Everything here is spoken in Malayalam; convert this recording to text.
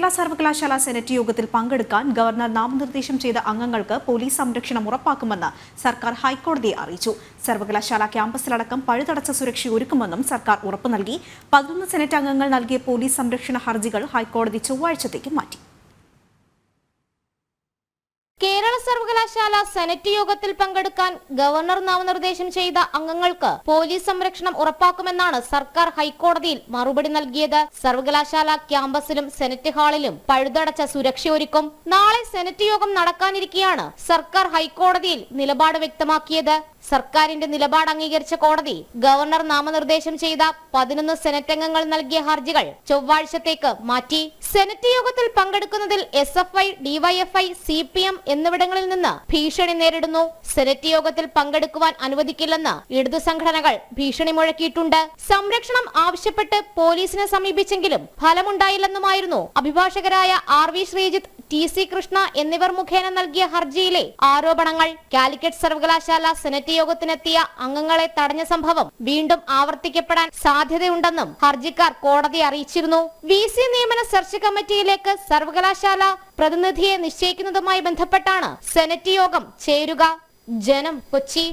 കേരള സർവകലാശാല സെനറ്റ് യോഗത്തിൽ പങ്കെടുക്കാൻ ഗവർണർ നാമനിർദ്ദേശം ചെയ്ത അംഗങ്ങൾക്ക് പോലീസ് സംരക്ഷണം ഉറപ്പാക്കുമെന്ന് സർക്കാർ ഹൈക്കോടതിയെ അറിയിച്ചു. സർവകലാശാല ക്യാമ്പസിലടക്കം പഴുതടച്ച സുരക്ഷ ഒരുക്കുമെന്നും സർക്കാർ ഉറപ്പു നൽകി. 11 സെനറ്റ് അംഗങ്ങൾ നൽകിയ പോലീസ് സംരക്ഷണ ഹർജികൾ ഹൈക്കോടതി ചൊവ്വാഴ്ചത്തേക്ക് മാറ്റി. കേരള സർവകലാശാല സെനറ്റ് യോഗത്തിൽ പങ്കെടുക്കാൻ ഗവർണർ നാമനിർദ്ദേശം ചെയ്ത അംഗങ്ങൾക്ക് പോലീസ് സംരക്ഷണം ഉറപ്പാക്കുമെന്നാണ് സർക്കാർ ഹൈക്കോടതിയിൽ മറുപടി നൽകിയത്. സർവകലാശാല ക്യാമ്പസിലും സെനറ്റ് ഹാളിലും പഴുതടച്ച സുരക്ഷയൊരുക്കും. നാളെ സെനറ്റ് യോഗം നടക്കാനിരിക്കെയാണ് സർക്കാർ ഹൈക്കോടതിയിൽ നിലപാട് വ്യക്തമാക്കിയത്. സർക്കാരിന്റെ നിലപാട് അംഗീകരിച്ച കോടതി ഗവർണർ നാമനിർദ്ദേശം ചെയ്ത 11 സെനറ്റ് അംഗങ്ങൾ നൽകിയ ഹർജികൾ ചൊവ്വാഴ്ചത്തേക്ക് മാറ്റി. സെനറ്റ് യോഗത്തിൽ പങ്കെടുക്കുന്നതിൽ SFI, DYFI, CPM എന്നിവിടങ്ങളിൽ നിന്ന് ഭീഷണി നേരിടുന്നു. സെനറ്റ് യോഗത്തിൽ പങ്കെടുക്കുവാൻ അനുവദിക്കില്ലെന്ന് ഇടതു സംഘടനകൾ ഭീഷണി മുഴക്കിയിട്ടുണ്ട്. സംരക്ഷണം ആവശ്യപ്പെട്ട് പോലീസിനെ സമീപിച്ചെങ്കിലും ഫലമുണ്ടായില്ലെന്നുമായിരുന്നു അഭിഭാഷകരായ RV ശ്രീജിത്ത്, TC കൃഷ്ണ എന്നിവർ മുഖേന നൽകിയ ഹർജിയിലെ ആരോപണങ്ങൾ. കാലിക്കറ്റ് സർവകലാശാല സെനറ്റ് യോഗത്തിനെത്തിയ അംഗങ്ങളെ തടഞ്ഞ സംഭവം വീണ്ടും ആവർത്തിക്കപ്പെടാൻ സാധ്യതയുണ്ടെന്നും ഹർജിക്കാർ കോടതിയെ അറിയിച്ചിരുന്നു. VC നിയമന സെർച്ച് കമ്മിറ്റിയിലേക്ക് സർവകലാശാല പ്രതിനിധിയെ നിശ്ചയിക്കുന്നതുമായി ബന്ധപ്പെട്ടാണ് സെനറ്റ് യോഗം ചേരുക. ജനം, കൊച്ചി.